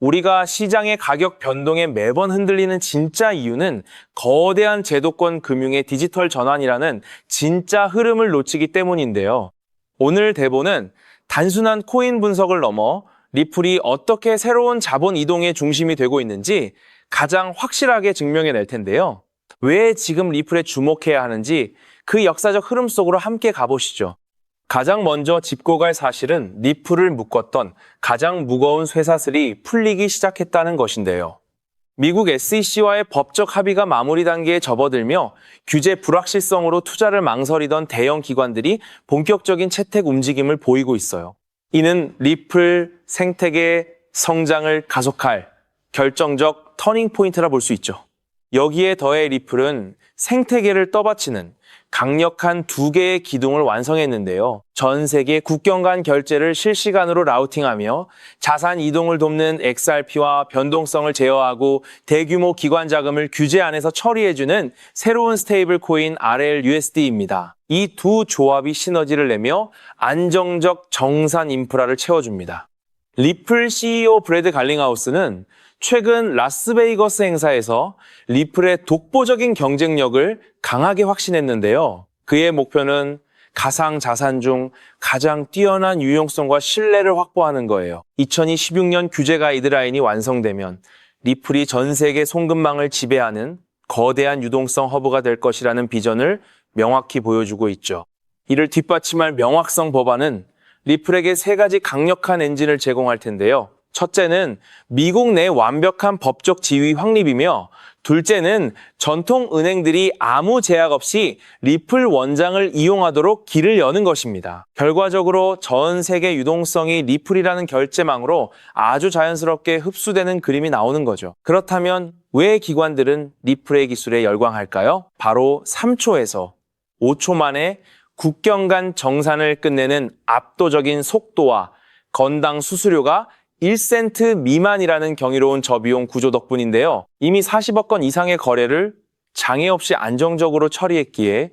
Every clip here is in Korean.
우리가 시장의 가격 변동에 매번 흔들리는 진짜 이유는 거대한 제도권 금융의 디지털 전환이라는 진짜 흐름을 놓치기 때문인데요. 오늘 대본은 단순한 코인 분석을 넘어 리플이 어떻게 새로운 자본 이동의 중심이 되고 있는지 가장 확실하게 증명해낼 텐데요. 왜 지금 리플에 주목해야 하는지 그 역사적 흐름 속으로 함께 가보시죠. 가장 먼저 짚고 갈 사실은 리플을 묶었던 가장 무거운 쇠사슬이 풀리기 시작했다는 것인데요. 미국 SEC와의 법적 합의가 마무리 단계에 접어들며 규제 불확실성으로 투자를 망설이던 대형 기관들이 본격적인 채택 움직임을 보이고 있어요. 이는 리플 생태계의 성장을 가속할 결정적 터닝 포인트라 볼 수 있죠. 여기에 더해 리플은 생태계를 떠받치는 강력한 두 개의 기둥을 완성했는데요. 전 세계 국경 간 결제를 실시간으로 라우팅하며 자산 이동을 돕는 XRP와 변동성을 제어하고 대규모 기관 자금을 규제 안에서 처리해주는 새로운 스테이블 코인 RLUSD입니다. 이 두 조합이 시너지를 내며 안정적 정산 인프라를 채워줍니다. 리플 CEO 브래드 갈링하우스는 최근 라스베이거스 행사에서 리플의 독보적인 경쟁력을 강하게 확신했는데요. 그의 목표는 가상 자산 중 가장 뛰어난 유용성과 신뢰를 확보하는 거예요. 2026년 규제 가이드라인이 완성되면 리플이 전 세계 송금망을 지배하는 거대한 유동성 허브가 될 것이라는 비전을 명확히 보여주고 있죠. 이를 뒷받침할 명확성 법안은 리플에게 세 가지 강력한 엔진을 제공할 텐데요. 첫째는 미국 내 완벽한 법적 지위 확립이며 둘째는 전통 은행들이 아무 제약 없이 리플 원장을 이용하도록 길을 여는 것입니다. 결과적으로 전 세계 유동성이 리플이라는 결제망으로 아주 자연스럽게 흡수되는 그림이 나오는 거죠. 그렇다면 왜 기관들은 리플의 기술에 열광할까요? 바로 3초에서 5초 만에 국경 간 정산을 끝내는 압도적인 속도와 건당 수수료가 1센트 미만이라는 경이로운 저비용 구조 덕분인데요. 이미 40억 건 이상의 거래를 장애 없이 안정적으로 처리했기에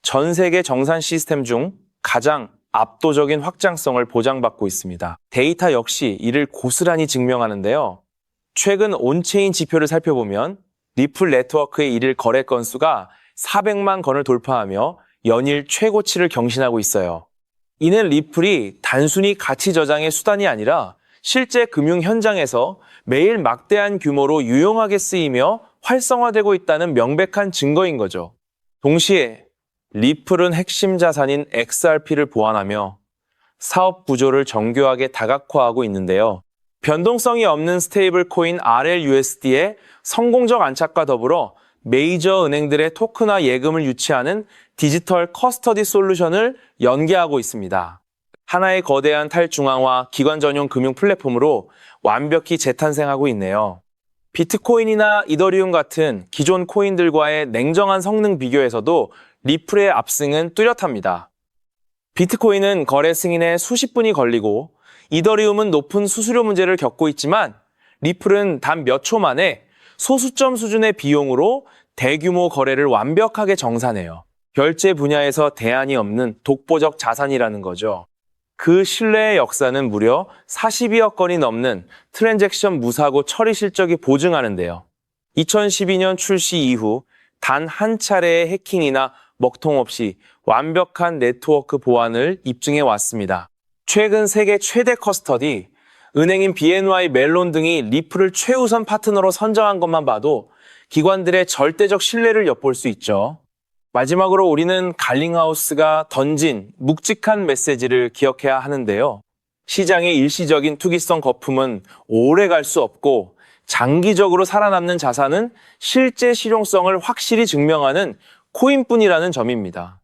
전 세계 정산 시스템 중 가장 압도적인 확장성을 보장받고 있습니다. 데이터 역시 이를 고스란히 증명하는데요. 최근 온체인 지표를 살펴보면 리플 네트워크의 일일 거래 건수가 400만 건을 돌파하며 연일 최고치를 경신하고 있어요. 이는 리플이 단순히 가치 저장의 수단이 아니라 실제 금융 현장에서 매일 막대한 규모로 유용하게 쓰이며 활성화되고 있다는 명백한 증거인 거죠. 동시에 리플은 핵심 자산인 XRP를 보완하며 사업 구조를 정교하게 다각화하고 있는데요. 변동성이 없는 스테이블 코인 RLUSD의 성공적 안착과 더불어 메이저 은행들의 토크나 예금을 유치하는 디지털 커스터디 솔루션을 연계하고 있습니다. 하나의 거대한 탈중앙화 기관 전용 금융 플랫폼으로 완벽히 재탄생하고 있네요. 비트코인이나 이더리움 같은 기존 코인들과의 냉정한 성능 비교에서도 리플의 압승은 뚜렷합니다. 비트코인은 거래 승인에 수십 분이 걸리고 이더리움은 높은 수수료 문제를 겪고 있지만 리플은 단 몇 초 만에 소수점 수준의 비용으로 대규모 거래를 완벽하게 정산해요. 결제 분야에서 대안이 없는 독보적 자산이라는 거죠. 그 신뢰의 역사는 무려 42억 건이 넘는 트랜잭션 무사고 처리 실적이 보증하는데요. 2012년 출시 이후 단 한 차례의 해킹이나 먹통 없이 완벽한 네트워크 보안을 입증해 왔습니다. 최근 세계 최대 커스터디, 은행인 BNY 멜론 등이 리플을 최우선 파트너로 선정한 것만 봐도 기관들의 절대적 신뢰를 엿볼 수 있죠. 마지막으로 우리는 갈링하우스가 던진 묵직한 메시지를 기억해야 하는데요. 시장의 일시적인 투기성 거품은 오래 갈 수 없고 장기적으로 살아남는 자산은 실제 실용성을 확실히 증명하는 코인뿐이라는 점입니다.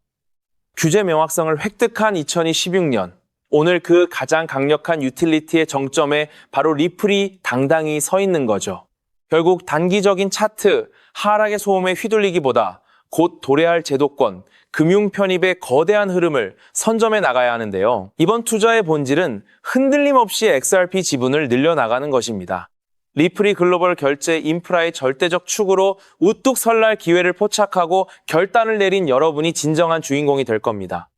규제 명확성을 획득한 2016년, 오늘 그 가장 강력한 유틸리티의 정점에 바로 리플이 당당히 서 있는 거죠. 결국 단기적인 차트, 하락의 소음에 휘둘리기보다 곧 도래할 제도권, 금융 편입의 거대한 흐름을 선점해 나가야 하는데요. 이번 투자의 본질은 흔들림 없이 XRP 지분을 늘려나가는 것입니다. 리플이 글로벌 결제 인프라의 절대적 축으로 우뚝 설날 기회를 포착하고 결단을 내린 여러분이 진정한 주인공이 될 겁니다.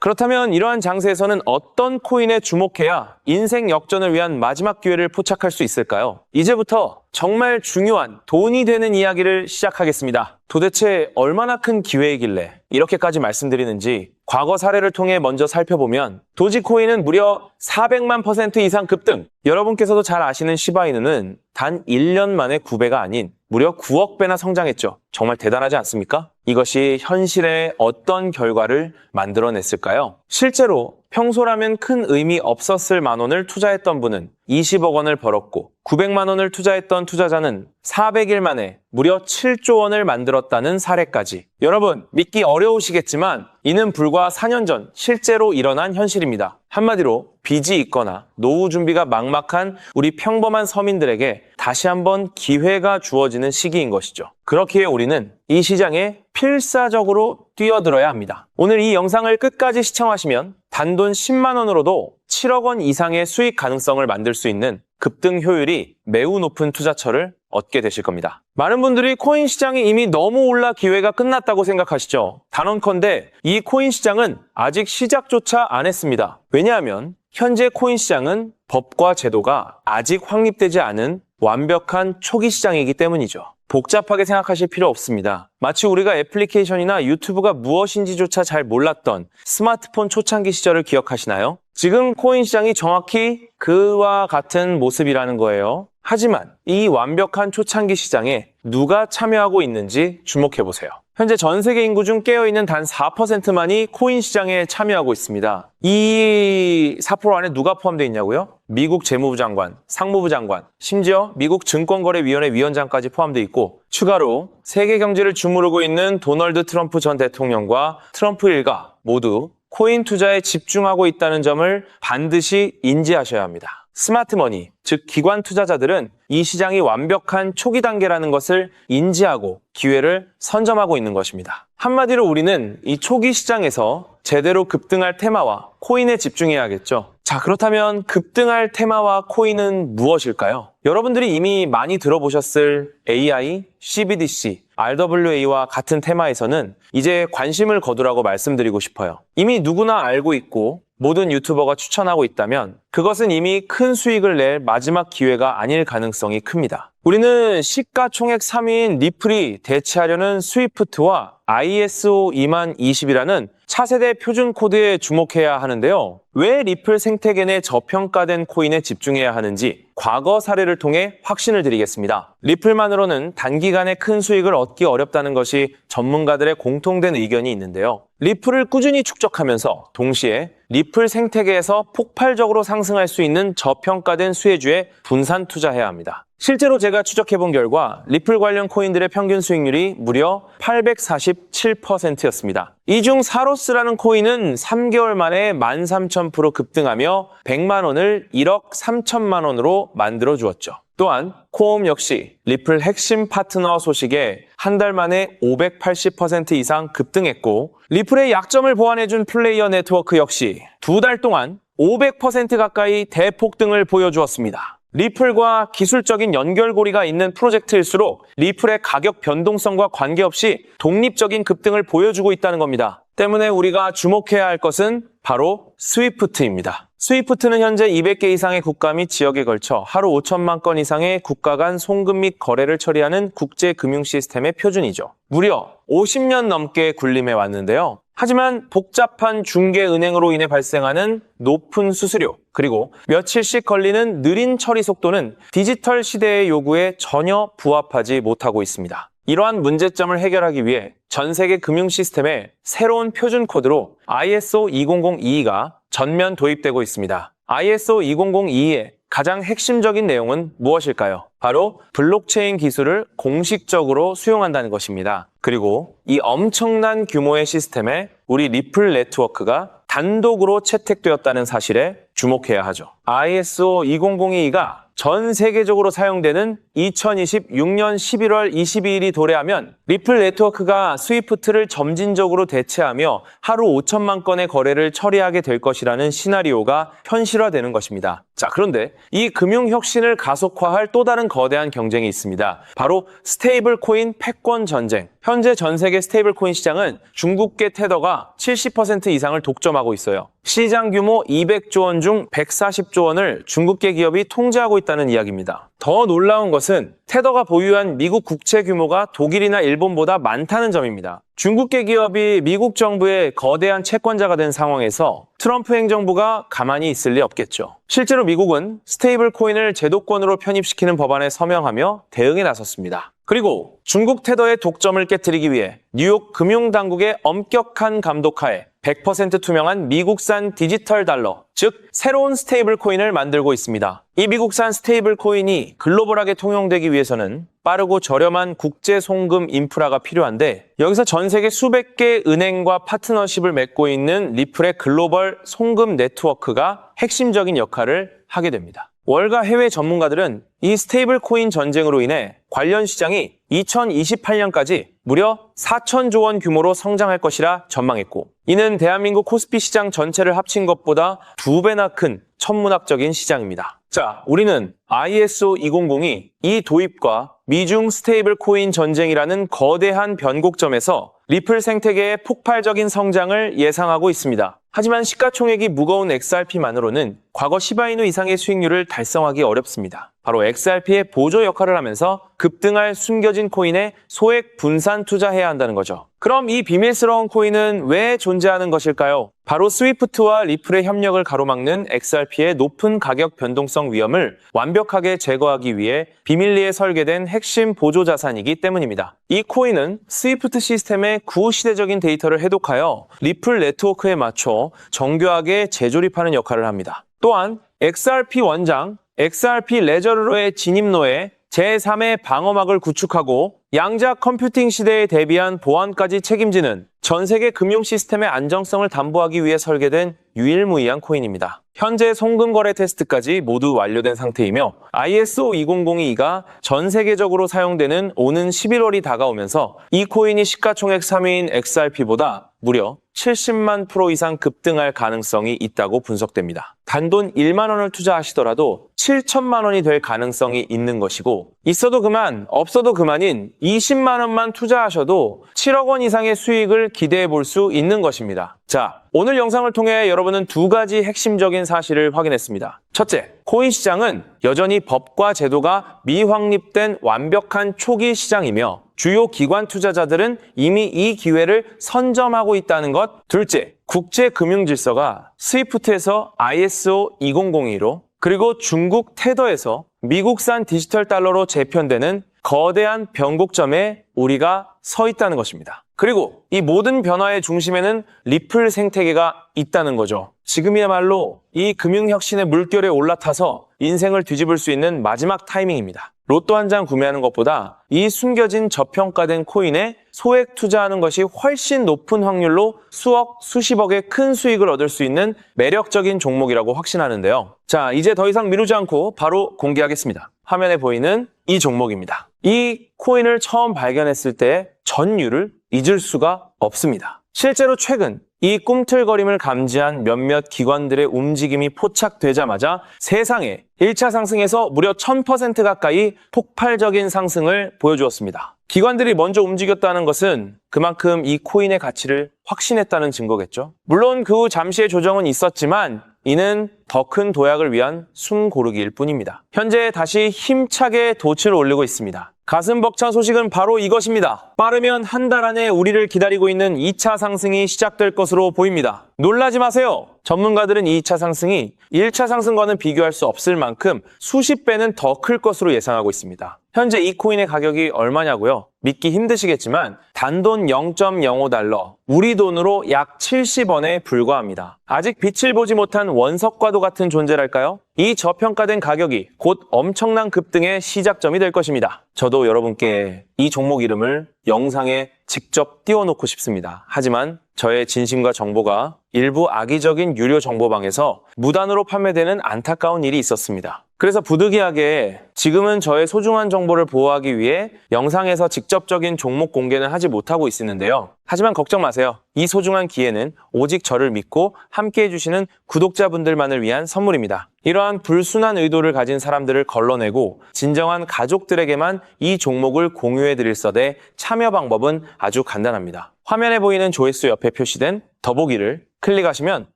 그렇다면 이러한 장세에서는 어떤 코인에 주목해야 인생 역전을 위한 마지막 기회를 포착할 수 있을까요? 이제부터 정말 중요한 돈이 되는 이야기를 시작하겠습니다. 도대체 얼마나 큰 기회이길래 이렇게까지 말씀드리는지 과거 사례를 통해 먼저 살펴보면 도지코인은 무려 400만 % 이상 급등! 여러분께서도 잘 아시는 시바이누는 단 1년 만에 9배가 아닌 무려 9억 배나 성장했죠. 정말 대단하지 않습니까? 이것이 현실에 어떤 결과를 만들어냈을까요? 실제로 평소라면 큰 의미 없었을 만 원을 투자했던 분은 20억 원을 벌었고 900만 원을 투자했던 투자자는 400일 만에 무려 7조 원을 만들었다는 사례까지. 여러분, 믿기 어려우시겠지만 이는 불과 4년 전 실제로 일어난 현실입니다. 한마디로 빚이 있거나 노후 준비가 막막한 우리 평범한 서민들에게 다시 한번 기회가 주어지는 시기인 것이죠. 그렇기에 우리는 이 시장에 필사적으로 뛰어들어야 합니다. 오늘 이 영상을 끝까지 시청하시면 단돈 10만 원으로도 7억 원 이상의 수익 가능성을 만들 수 있는 급등 효율이 매우 높은 투자처를 얻게 되실 겁니다. 많은 분들이 코인 시장이 이미 너무 올라 기회가 끝났다고 생각하시죠? 단언컨대 이 코인 시장은 아직 시작조차 안 했습니다. 왜냐하면 현재 코인 시장은 법과 제도가 아직 확립되지 않은 완벽한 초기 시장이기 때문이죠. 복잡하게 생각하실 필요 없습니다. 마치 우리가 애플리케이션이나 유튜브가 무엇인지조차 잘 몰랐던 스마트폰 초창기 시절을 기억하시나요? 지금 코인 시장이 정확히 그와 같은 모습이라는 거예요. 하지만 이 완벽한 초창기 시장에 누가 참여하고 있는지 주목해보세요. 현재 전 세계 인구 중 깨어있는 단 4%만이 코인 시장에 참여하고 있습니다. 이 4% 안에 누가 포함되어 있냐고요? 미국 재무부 장관, 상무부 장관, 심지어 미국 증권거래위원회 위원장까지 포함되어 있고 추가로 세계 경제를 주무르고 있는 도널드 트럼프 전 대통령과 트럼프 일가 모두 코인 투자에 집중하고 있다는 점을 반드시 인지하셔야 합니다. 스마트머니, 즉 기관 투자자들은 이 시장이 완벽한 초기 단계라는 것을 인지하고 기회를 선점하고 있는 것입니다. 한마디로 우리는 이 초기 시장에서 제대로 급등할 테마와 코인에 집중해야겠죠. 자, 그렇다면 급등할 테마와 코인은 무엇일까요? 여러분들이 이미 많이 들어보셨을 AI, CBDC, RWA와 같은 테마에서는 이제 관심을 거두라고 말씀드리고 싶어요. 이미 누구나 알고 있고 모든 유튜버가 추천하고 있다면 그것은 이미 큰 수익을 낼 마지막 기회가 아닐 가능성이 큽니다. 우리는 시가총액 3위인 리플이 대체하려는 스위프트와 ISO 20020이라는 차세대 표준 코드에 주목해야 하는데요. 왜 리플 생태계 내 저평가된 코인에 집중해야 하는지 과거 사례를 통해 확신을 드리겠습니다. 리플만으로는 단기간에 큰 수익을 얻기 어렵다는 것이 전문가들의 공통된 의견이 있는데요. 리플을 꾸준히 축적하면서 동시에 리플 생태계에서 폭발적으로 상승할 수 있는 저평가된 수혜주에 분산 투자해야 합니다. 실제로 제가 추적해본 결과 리플 관련 코인들의 평균 수익률이 무려 847%였습니다. 이 중 사로스라는 코인은 3개월 만에 13,000% 급등하며 100만 원을 1억 3천만 원으로 만들어 주었죠. 또한 코옴 역시 리플 핵심 파트너 소식에 한 달 만에 580% 이상 급등했고 리플의 약점을 보완해준 플레이어 네트워크 역시 두 달 동안 500% 가까이 대폭등을 보여주었습니다. 리플과 기술적인 연결고리가 있는 프로젝트일수록 리플의 가격 변동성과 관계없이 독립적인 급등을 보여주고 있다는 겁니다. 때문에 우리가 주목해야 할 것은 바로 스위프트입니다. 스위프트는 현재 200개 이상의 국가 및 지역에 걸쳐 하루 5천만 건 이상의 국가 간 송금 및 거래를 처리하는 국제 금융 시스템의 표준이죠. 무려 50년 넘게 군림해 왔는데요. 하지만 복잡한 중개은행으로 인해 발생하는 높은 수수료, 그리고 며칠씩 걸리는 느린 처리 속도는 디지털 시대의 요구에 전혀 부합하지 못하고 있습니다. 이러한 문제점을 해결하기 위해 전 세계 금융 시스템에 새로운 표준 코드로 ISO 20022가 전면 도입되고 있습니다. ISO 20022의 가장 핵심적인 내용은 무엇일까요? 바로 블록체인 기술을 공식적으로 수용한다는 것입니다. 그리고 이 엄청난 규모의 시스템에 우리 리플 네트워크가 단독으로 채택되었다는 사실에 주목해야 하죠. ISO 20022가 전 세계적으로 사용되는 2026년 11월 22일이 도래하면 리플 네트워크가 스위프트를 점진적으로 대체하며 하루 5천만 건의 거래를 처리하게 될 것이라는 시나리오가 현실화되는 것입니다. 자, 그런데 이 금융혁신을 가속화할 또 다른 거대한 경쟁이 있습니다. 바로 스테이블 코인 패권 전쟁. 현재 전 세계 스테이블 코인 시장은 중국계 테더가 70% 이상을 독점하고 있어요. 시장 규모 200조 원 중 140조 원을 중국계 기업이 통제하고 있다는 이야기입니다. 더 놀라운 것은 테더가 보유한 미국 국채 규모가 독일이나 일본보다 많다는 점입니다. 중국계 기업이 미국 정부의 거대한 채권자가 된 상황에서 트럼프 행정부가 가만히 있을 리 없겠죠. 실제로 미국은 스테이블 코인을 제도권으로 편입시키는 법안에 서명하며 대응에 나섰습니다. 그리고 중국 테더의 독점을 깨뜨리기 위해 뉴욕 금융당국의 엄격한 감독하에 100% 투명한 미국산 디지털 달러, 즉 새로운 스테이블 코인을 만들고 있습니다. 이 미국산 스테이블 코인이 글로벌하게 통용되기 위해서는 빠르고 저렴한 국제 송금 인프라가 필요한데, 여기서 전 세계 수백 개 은행과 파트너십을 맺고 있는 리플의 글로벌 송금 네트워크가 핵심적인 역할을 하게 됩니다. 월가 해외 전문가들은 이 스테이블 코인 전쟁으로 인해 관련 시장이 2028년까지 무려 4천조 원 규모로 성장할 것이라 전망했고, 이는 대한민국 코스피 시장 전체를 합친 것보다 2배나 큰 천문학적인 시장입니다. 자, 우리는 ISO 2002 이 도입과 미중 스테이블 코인 전쟁이라는 거대한 변곡점에서 리플 생태계의 폭발적인 성장을 예상하고 있습니다. 하지만 시가총액이 무거운 XRP만으로는 과거 시바이누 이상의 수익률을 달성하기 어렵습니다. 바로 XRP의 보조 역할을 하면서 급등할 숨겨진 코인에 소액 분산 투자해야 한다는 거죠. 그럼 이 비밀스러운 코인은 왜 존재하는 것일까요? 바로 스위프트와 리플의 협력을 가로막는 XRP의 높은 가격 변동성 위험을 완벽하게 제거하기 위해 비밀리에 설계된 핵심 보조 자산이기 때문입니다. 이 코인은 스위프트 시스템의 구시대적인 데이터를 해독하여 리플 네트워크에 맞춰 정교하게 재조립하는 역할을 합니다. 또한 XRP 원장, XRP 레저러의 진입로에 제3의 방어막을 구축하고 양자 컴퓨팅 시대에 대비한 보안까지 책임지는 전 세계 금융 시스템의 안정성을 담보하기 위해 설계된 유일무이한 코인입니다. 현재 송금 거래 테스트까지 모두 완료된 상태이며 ISO 20022가 전 세계적으로 사용되는 오는 11월이 다가오면서 이 코인이 시가총액 3위인 XRP보다 무려 70만 프로 이상 급등할 가능성이 있다고 분석됩니다. 단돈 1만 원을 투자하시더라도 7천만 원이 될 가능성이 있는 것이고, 있어도 그만, 없어도 그만인 20만 원만 투자하셔도 7억 원 이상의 수익을 기대해 볼 수 있는 것입니다. 자, 오늘 영상을 통해 여러분은 두 가지 핵심적인 사실을 확인했습니다. 첫째, 코인 시장은 여전히 법과 제도가 미확립된 완벽한 초기 시장이며 주요 기관 투자자들은 이미 이 기회를 선점하고 있다는 것. 둘째, 국제 금융 질서가 스위프트에서 ISO 2002로 그리고 중국 테더에서 미국산 디지털 달러로 재편되는 거대한 변곡점에 우리가 서 있다는 것입니다. 그리고 이 모든 변화의 중심에는 리플 생태계가 있다는 거죠. 지금이야말로 이 금융혁신의 물결에 올라타서 인생을 뒤집을 수 있는 마지막 타이밍입니다. 로또 한 장 구매하는 것보다 이 숨겨진 저평가된 코인에 소액 투자하는 것이 훨씬 높은 확률로 수억, 수십억의 큰 수익을 얻을 수 있는 매력적인 종목이라고 확신하는데요. 자, 이제 더 이상 미루지 않고 바로 공개하겠습니다. 화면에 보이는 이 종목입니다. 이 코인을 처음 발견했을 때 전율을 잊을 수가 없습니다. 실제로 최근 이 꿈틀거림을 감지한 몇몇 기관들의 움직임이 포착되자마자 세상에 1차 상승에서 무려 1000% 가까이 폭발적인 상승을 보여주었습니다. 기관들이 먼저 움직였다는 것은 그만큼 이 코인의 가치를 확신했다는 증거겠죠. 물론 그 후 잠시의 조정은 있었지만 이는 더 큰 도약을 위한 숨고르기일 뿐입니다. 현재 다시 힘차게 돛을 올리고 있습니다. 가슴 벅찬 소식은 바로 이것입니다. 빠르면 한 달 안에 우리를 기다리고 있는 2차 상승이 시작될 것으로 보입니다. 놀라지 마세요. 전문가들은 2차 상승이 1차 상승과는 비교할 수 없을 만큼 수십 배는 더 클 것으로 예상하고 있습니다. 현재 이 코인의 가격이 얼마냐고요? 믿기 힘드시겠지만 단돈 0.05달러, 우리 돈으로 약 70원에 불과합니다. 아직 빛을 보지 못한 원석과도 같은 존재랄까요? 이 저평가된 가격이 곧 엄청난 급등의 시작점이 될 것입니다. 저도 여러분께 이 종목 이름을 영상에 직접 띄워놓고 싶습니다. 하지만 저의 진심과 정보가 일부 악의적인 유료 정보방에서 무단으로 판매되는 안타까운 일이 있었습니다. 그래서 부득이하게 지금은 저의 소중한 정보를 보호하기 위해 영상에서 직접적인 종목 공개는 하지 못하고 있었는데요. 하지만 걱정 마세요. 이 소중한 기회는 오직 저를 믿고 함께 해주시는 구독자분들만을 위한 선물입니다. 이러한 불순한 의도를 가진 사람들을 걸러내고 진정한 가족들에게만 이 종목을 공유해드릴 서대 참여 방법은 아주 간단합니다. 화면에 보이는 조회수 옆에 표시된 더보기를 클릭하시면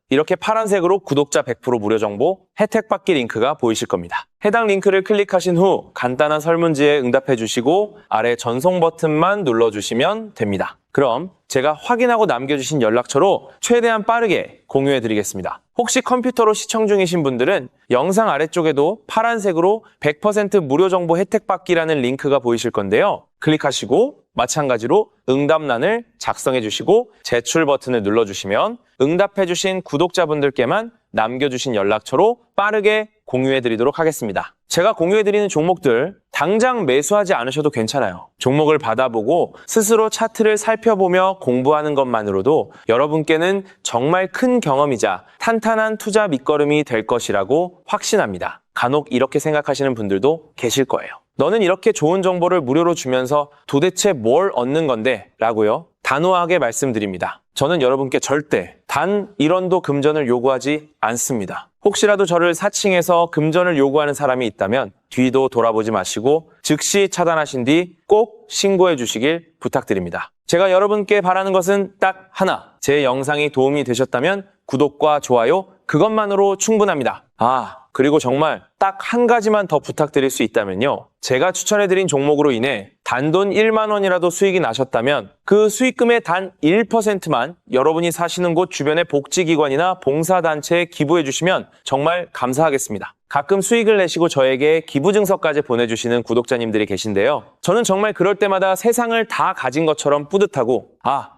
이렇게 파란색으로 구독자 100% 무료 정보 혜택 받기 링크가 보이실 겁니다. 해당 링크를 클릭하신 후 간단한 설문지에 응답해 주시고 아래 전송 버튼만 눌러주시면 됩니다. 그럼 제가 확인하고 남겨주신 연락처로 최대한 빠르게 공유해 드리겠습니다. 혹시 컴퓨터로 시청 중이신 분들은 영상 아래쪽에도 파란색으로 100% 무료 정보 혜택 받기라는 링크가 보이실 건데요. 클릭하시고 마찬가지로 응답란을 작성해 주시고 제출 버튼을 눌러주시면 응답해 주신 구독자분들께만 남겨주신 연락처로 빠르게 공유해 드리도록 하겠습니다. 제가 공유해 드리는 종목들 당장 매수하지 않으셔도 괜찮아요. 종목을 받아보고 스스로 차트를 살펴보며 공부하는 것만으로도 여러분께는 정말 큰 경험이자 탄탄한 투자 밑거름이 될 것이라고 확신합니다. 간혹 이렇게 생각하시는 분들도 계실 거예요. 너는 이렇게 좋은 정보를 무료로 주면서 도대체 뭘 얻는 건데? 라고요. 단호하게 말씀드립니다. 저는 여러분께 절대 단 1원도 금전을 요구하지 않습니다. 혹시라도 저를 사칭해서 금전을 요구하는 사람이 있다면 뒤도 돌아보지 마시고 즉시 차단하신 뒤 꼭 신고해 주시길 부탁드립니다. 제가 여러분께 바라는 것은 딱 하나. 제 영상이 도움이 되셨다면 구독과 좋아요 그것만으로 충분합니다. 그리고 정말 딱 한 가지만 더 부탁드릴 수 있다면요. 제가 추천해드린 종목으로 인해 단돈 1만 원이라도 수익이 나셨다면 그 수익금의 단 1%만 여러분이 사시는 곳 주변의 복지기관이나 봉사단체에 기부해 주시면 정말 감사하겠습니다. 가끔 수익을 내시고 저에게 기부증서까지 보내주시는 구독자님들이 계신데요. 저는 정말 그럴 때마다 세상을 다 가진 것처럼 뿌듯하고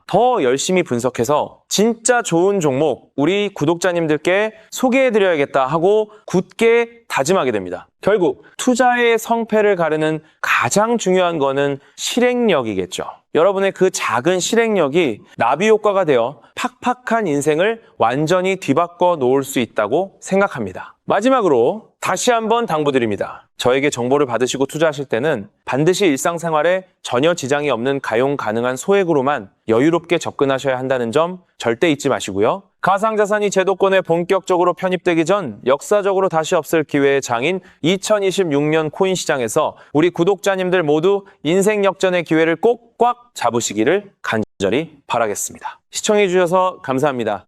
더 열심히 분석해서 진짜 좋은 종목 우리 구독자님들께 소개해드려야겠다 하고 굳게 다짐하게 됩니다. 결국 투자의 성패를 가르는 가장 중요한 거는 실행력이겠죠. 여러분의 그 작은 실행력이 나비 효과가 되어 팍팍한 인생을 완전히 뒤바꿔 놓을 수 있다고 생각합니다. 마지막으로 다시 한번 당부드립니다. 저에게 정보를 받으시고 투자하실 때는 반드시 일상생활에 전혀 지장이 없는 가용 가능한 소액으로만 여유롭게 접근하셔야 한다는 점 절대 잊지 마시고요. 가상자산이 제도권에 본격적으로 편입되기 전 역사적으로 다시 없을 기회의 장인 2026년 코인 시장에서 우리 구독자님들 모두 인생 역전의 기회를 꼭 꽉 잡으시기를 간절히 바라겠습니다. 시청해주셔서 감사합니다.